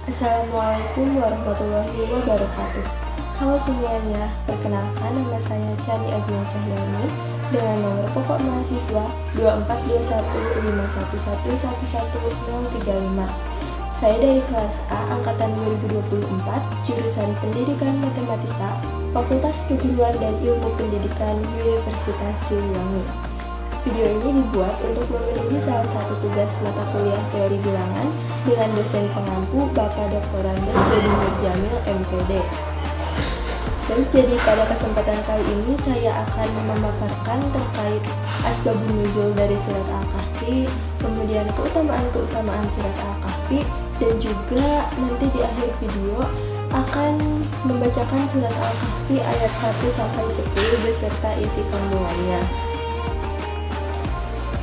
Assalamualaikum warahmatullahi wabarakatuh. Halo semuanya, perkenalkan nama saya Chani Agnia Cahyani dengan nomor pokok mahasiswa 242151111035. Saya dari kelas A angkatan 2024, jurusan Pendidikan Matematika, Fakultas Keguruan dan Ilmu Pendidikan Universitas Siliwangi. Video ini dibuat untuk memenuhi salah satu tugas mata kuliah teori bilangan dengan dosen pengampu Bapak Dr. Andes Dodi Nurjamil MPD. Baik, jadi pada kesempatan kali ini saya akan memaparkan terkait asbabun nuzul dari surat Al-Kahfi, kemudian keutamaan-keutamaan surat Al-Kahfi, dan juga nanti di akhir video akan membacakan surat Al-Kahfi ayat 1-10 beserta isi kandungannya.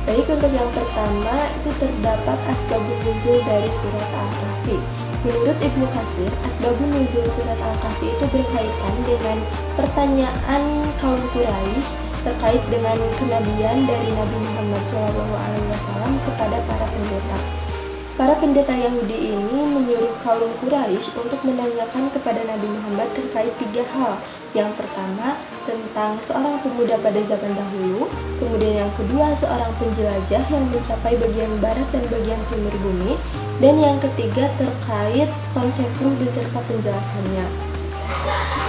Baik, untuk yang pertama itu terdapat asbabun nuzul dari surat Al-Kahfi. Menurut Ibnu Katsir, asbabun nuzul surat Al-Kahfi itu berkaitan dengan pertanyaan kaum Quraisy terkait dengan kenabian dari Nabi Muhammad SAW kepada para pendeta. Para pendeta Yahudi ini menyuruh kaum Quraisy untuk menanyakan kepada Nabi Muhammad terkait 3 hal. Yang pertama, tentang seorang pemuda pada zaman dahulu, kemudian yang kedua, seorang penjelajah yang mencapai bagian barat dan bagian timur bumi, dan yang ketiga terkait konsep ruh beserta penjelasannya.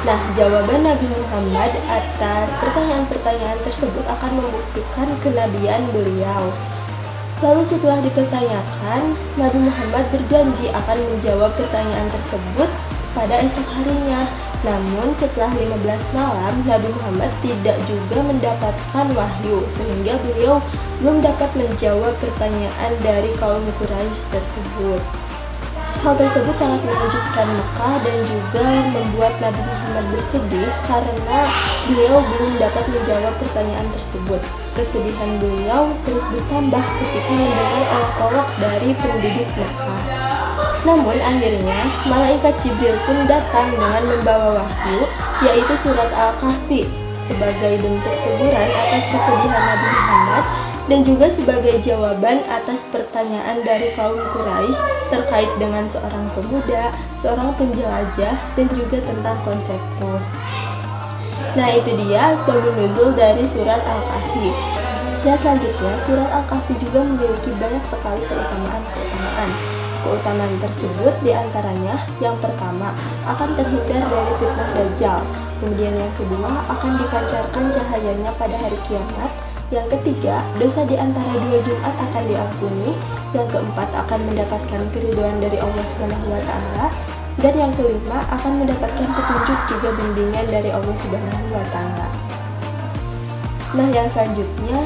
Nah, jawaban Nabi Muhammad atas pertanyaan-pertanyaan tersebut akan membuktikan kenabian beliau. Lalu setelah dipertanyakan, Nabi Muhammad berjanji akan menjawab pertanyaan tersebut pada esok harinya. Namun setelah 15 malam, Nabi Muhammad tidak juga mendapatkan wahyu, sehingga beliau belum dapat menjawab pertanyaan dari kaum Quraisy tersebut. Hal tersebut sangat mengejutkan Mekah dan juga membuat Nabi Muhammad bersedih karena beliau belum dapat menjawab pertanyaan tersebut. Kesedihan beliau terus bertambah ketika mendengar olok-olok dari penduduk Mekah. Namun akhirnya malaikat Jibril pun datang dengan membawa wahyu, yaitu surat Al-Kahfi, sebagai bentuk teguran atas kesedihan Nabi Muhammad dan juga sebagai jawaban atas pertanyaan dari kaum Quraisy terkait dengan seorang pemuda, seorang penjelajah, dan juga tentang konsep ruh. Nah, itu dia asbabun nuzul dari surat Al-Kahfi. Dan selanjutnya, surat Al-Kahfi juga memiliki banyak sekali keutamaan. Keutamaan tersebut diantaranya, yang pertama, akan terhindar dari fitnah Dajjal. Kemudian yang kedua, akan dipancarkan cahayanya pada hari kiamat. Yang ketiga, dosa di antara 2 Jumat akan diampuni. Yang keempat, akan mendapatkan keridhaan dari Allah SWT. Dan yang kelima, akan mendapatkan petunjuk juga bimbingan dari Allah SWT. Nah, yang selanjutnya,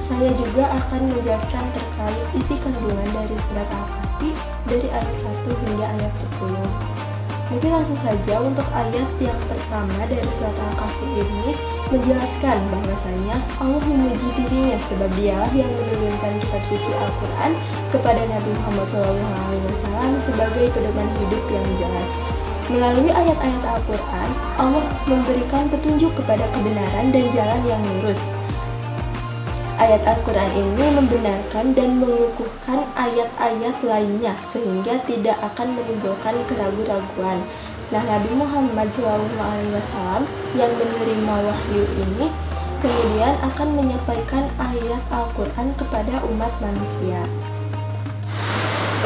saya juga akan menjelaskan terkait isi kandungan dari surat Al-Kahfi dari ayat 1 hingga ayat 10. Mungkin langsung saja untuk ayat yang pertama dari surat Al-Kahfi ini menjelaskan bahwasanya Allah memuji dirinya sebab dialah yang menurunkan kitab suci Al-Quran kepada Nabi Muhammad SAW sebagai pedoman hidup yang jelas. Melalui ayat-ayat Al-Quran, Allah memberikan petunjuk kepada kebenaran dan jalan yang lurus. Ayat Al-Quran ini membenarkan dan mengukuhkan ayat-ayat lainnya sehingga tidak akan menimbulkan keraguan-raguan. Nah, Nabi Muhammad SAW yang menerima wahyu ini kemudian akan menyampaikan ayat Al-Quran kepada umat manusia.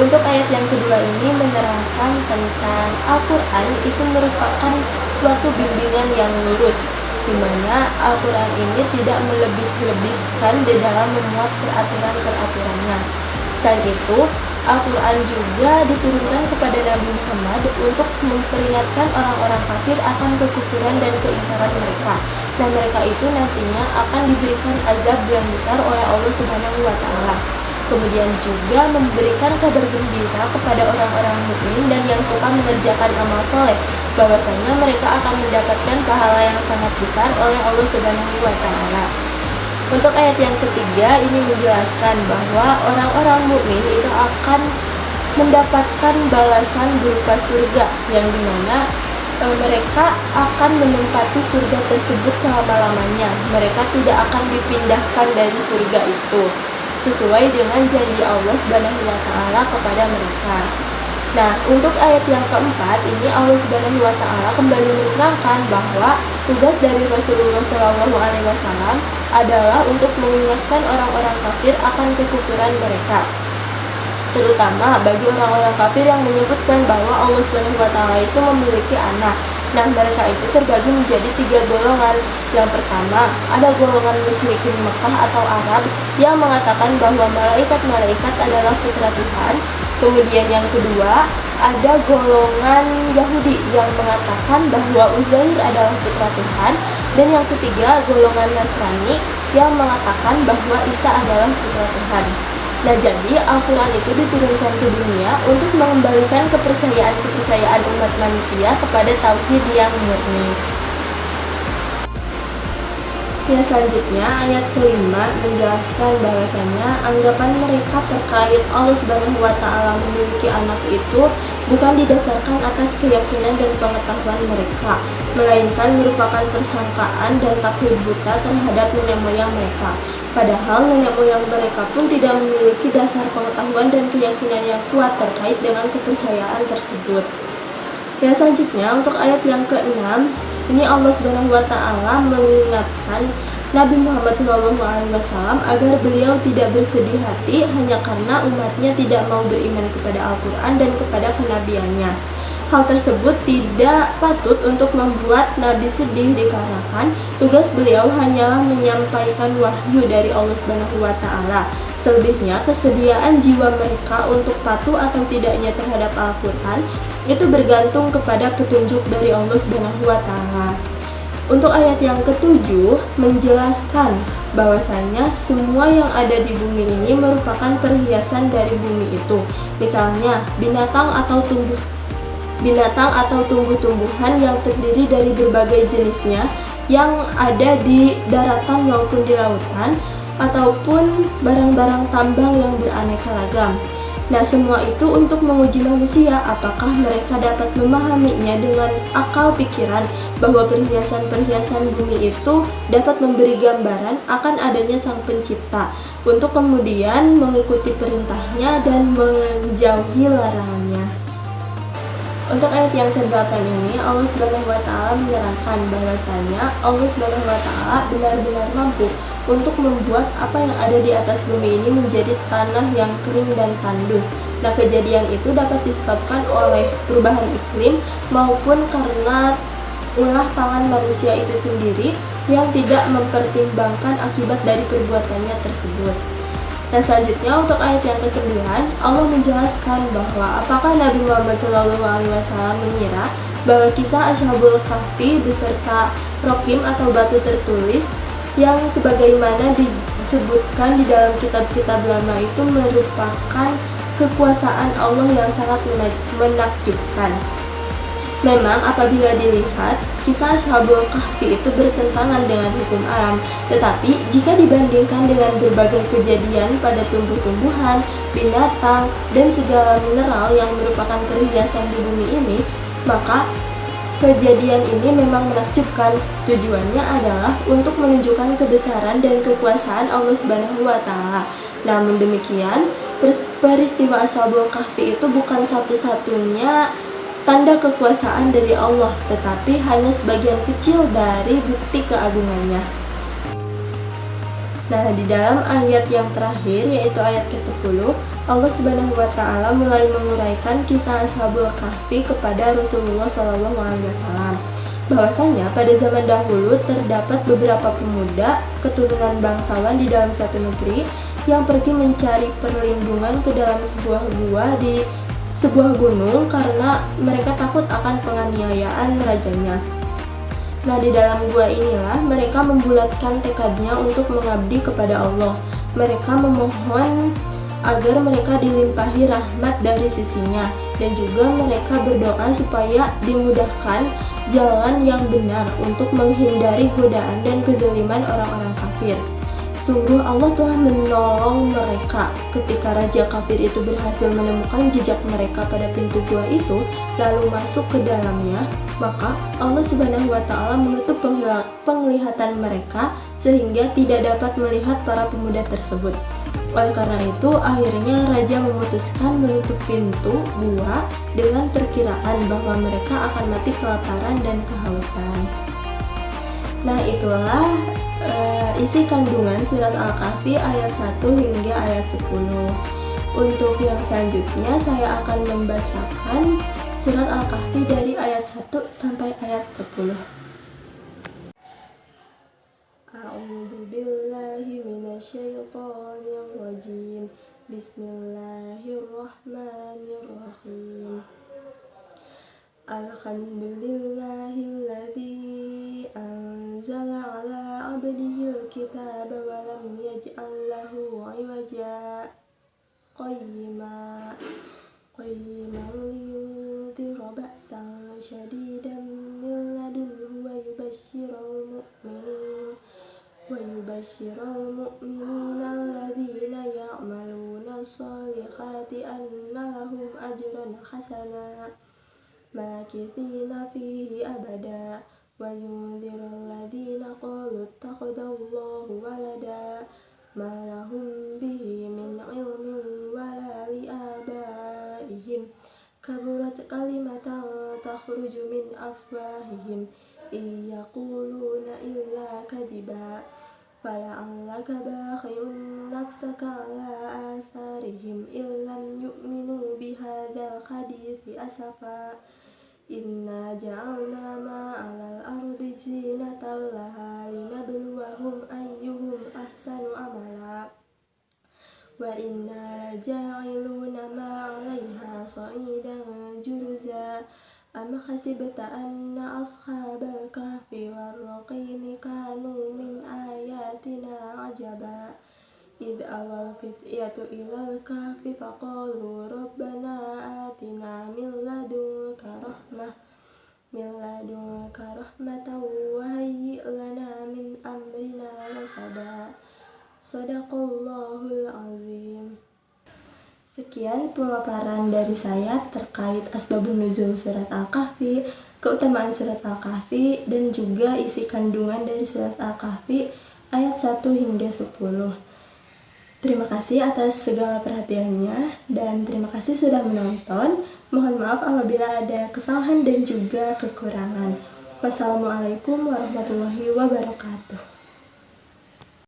Untuk ayat yang kedua ini menerangkan tentang Al-Quran itu merupakan suatu bimbingan yang lurus, di mana Al-Quran ini tidak melebih-lebihkan di dalam memuat peraturan-peraturannya. Selain itu, Al-Quran juga diturunkan kepada Nabi Muhammad untuk memperingatkan orang-orang kafir akan kekufuran dan keingkaran mereka. Dan mereka itu nantinya akan diberikan azab yang besar oleh Allah Subhanahu wa Ta'ala. Kemudian juga memberikan kabar gembira kepada orang-orang mukmin dan yang suka mengerjakan amal soleh, bahwasanya mereka akan mendapatkan pahala yang sangat besar oleh Allah Subhanahu wa Ta'ala. Untuk ayat yang ketiga ini menjelaskan bahwa orang-orang mukmin itu akan mendapatkan balasan berupa surga, yang dimana mereka akan menempati surga tersebut selama-lamanya. Mereka tidak akan dipindahkan dari surga itu, sesuai dengan janji Allah Subhanahu wa Ta'ala kepada mereka. Nah, untuk ayat yang keempat ini Allah Subhanahu wa taala kembali menerangkan bahwa tugas dari Rasulullah SAW adalah untuk mengingatkan orang-orang kafir akan kekufuran mereka. Terutama bagi orang-orang kafir yang menyebutkan bahwa Allah Subhanahu wa taala itu memiliki anak. Nah, mereka itu terbagi menjadi 3 golongan. Yang pertama, ada golongan musyrikin Mekah atau Arab yang mengatakan bahwa malaikat-malaikat adalah putra Tuhan. Kemudian yang kedua, ada golongan Yahudi yang mengatakan bahwa Uzair adalah putra Tuhan. Dan yang ketiga, golongan Nasrani yang mengatakan bahwa Isa adalah putra Tuhan. Nah, jadi Al-Quran itu diturunkan ke dunia untuk mengembalikan kepercayaan umat manusia kepada tauhid yang murni. Ya, selanjutnya ayat kelima menjelaskan bahwasanya anggapan mereka terkait Allah Subhanahu wa taala memiliki anak itu bukan didasarkan atas keyakinan dan pengetahuan mereka, melainkan merupakan persangkaan dan taklid buta terhadap nenek moyang mereka. Padahal nenek moyang mereka pun tidak memiliki dasar pengetahuan dan keyakinan yang kuat terkait dengan kepercayaan tersebut. Yang selanjutnya untuk ayat yang ke-6, ini Allah Subhanahu wa taala mengingatkan Nabi Muhammad SAW agar beliau tidak bersedih hati hanya karena umatnya tidak mau beriman kepada Al-Quran dan kepada kenabiannya. Hal tersebut tidak patut untuk membuat Nabi sedih dikarenakan tugas beliau hanyalah menyampaikan wahyu dari Allah Subhanahu wa taala. Selebihnya, kesediaan jiwa mereka untuk patuh atau tidaknya terhadap Al-Quran itu bergantung kepada petunjuk dari Allah Subhanahu wa taala. Untuk ayat yang ke-7 menjelaskan bahwasanya semua yang ada di bumi ini merupakan perhiasan dari bumi itu. Misalnya, binatang atau tumbuh-tumbuhan yang terdiri dari berbagai jenisnya yang ada di daratan maupun di lautan, ataupun barang-barang tambang yang beraneka ragam. Nah, semua itu untuk menguji manusia apakah mereka dapat memahaminya dengan akal pikiran bahwa perhiasan-perhiasan bumi itu dapat memberi gambaran akan adanya Sang Pencipta untuk kemudian mengikuti perintahnya dan menjauhi larangannya. Untuk ayat yang ke-8 ini Allah Subhanahu wa taala menyerahkan bahwasanya Allah Subhanahu wa taala benar-benar mampu untuk membuat apa yang ada di atas bumi ini menjadi tanah yang kering dan tandus. Nah, kejadian itu dapat disebabkan oleh perubahan iklim maupun karena ulah tangan manusia itu sendiri yang tidak mempertimbangkan akibat dari perbuatannya tersebut. Nah, selanjutnya untuk ayat yang ke-9 Allah menjelaskan bahwa apakah Nabi Muhammad SAW mengira bahwa kisah Ashabul Kahfi beserta Rokim atau batu tertulis yang sebagaimana disebutkan di dalam kitab-kitab lama itu merupakan kekuasaan Allah yang sangat menakjubkan. Memang apabila dilihat, kisah Ashabul Kahfi itu bertentangan dengan hukum alam. Tetapi jika dibandingkan dengan berbagai kejadian pada tumbuh-tumbuhan, binatang, dan segala mineral yang merupakan perhiasan di bumi ini, maka kejadian ini memang menakjubkan. Tujuannya adalah untuk menunjukkan kebesaran dan kekuasaan Allah Subhanahu wa taala. Namun demikian, peristiwa Ashabul Kahfi itu bukan satu-satunya tanda kekuasaan dari Allah, tetapi hanya sebagian kecil dari bukti keagungannya. Nah, di dalam ayat yang terakhir, yaitu ayat ke-10, Allah Subhanahu wa taala mulai menguraikan kisah Ashabul Kahfi kepada Rasulullah SAW. Bahwasanya pada zaman dahulu terdapat beberapa pemuda keturunan bangsawan di dalam suatu negeri yang pergi mencari perlindungan ke dalam sebuah gua di sebuah gunung karena mereka takut akan penganiayaan rajanya. Nah, di dalam gua inilah mereka membulatkan tekadnya untuk mengabdi kepada Allah. Mereka memohon agar mereka dilimpahi rahmat dari sisinya, dan juga mereka berdoa supaya dimudahkan jalan yang benar untuk menghindari godaan dan kezaliman orang-orang kafir. Sungguh Allah telah menolong mereka ketika Raja Kafir itu berhasil menemukan jejak mereka pada pintu gua itu, lalu masuk ke dalamnya, maka Allah Subhanahu wa taala menutup penglihatan mereka sehingga tidak dapat melihat para pemuda tersebut. Oleh karena itu, akhirnya Raja memutuskan menutup pintu gua perkiraan bahwa mereka akan mati kelaparan dan kehausan. Nah, itulah isi kandungan surat Al-Kahfi ayat 1 hingga ayat 10. Untuk yang selanjutnya saya akan membacakan surat Al-Kahfi dari ayat 1 sampai ayat 10. A'udzu billahi minasyaitonir rajim. Bismillahirrahmanirrahim. Alhamdulillahilladzi anzala ala abdihil kitaba wa lam yaj'al lahu 'iwaja qayyiman liyundhira ba'san syadidan min ladunhu wa yubashshiral mu'minina alladzina ya'maluna sholihati anna lahum ajran hasana makithina fihi abada wa yundhirul ladzina qalu ittakhadallahu walada ma lahum bihi min ilmin wala liabaihim kaburat kalimatan takhruju min afwahihim yaquluna illa kadiba fala'allaka bakhi'un nafsaka ala atharihim illam yu'minu bihadzal hadithi asafa inna ja'alna ma'alal ardi zinatan laha linabluwahum ayyuhum ahsanu amala wa inna laja'iluna ma'alaiha sa'idan juruza am hasibta anna ashabal kahfi warraqimi kanu min ayatina ajaba id awal fityatu ilal kahfi faqalu rabbana atina min ladunka rahmatan wa hayyi' lana min amrina rasada. Shadaqallahul azim. Sekian pemaparan dari saya terkait asbabun nuzul surat Al-Kahfi, keutamaan surat Al-Kahfi, dan juga isi kandungan dari surat Al-Kahfi ayat 1 hingga 10. Terima kasih atas segala perhatiannya dan terima kasih sudah menonton. Mohon maaf apabila ada kesalahan dan juga kekurangan. Wassalamualaikum warahmatullahi wabarakatuh.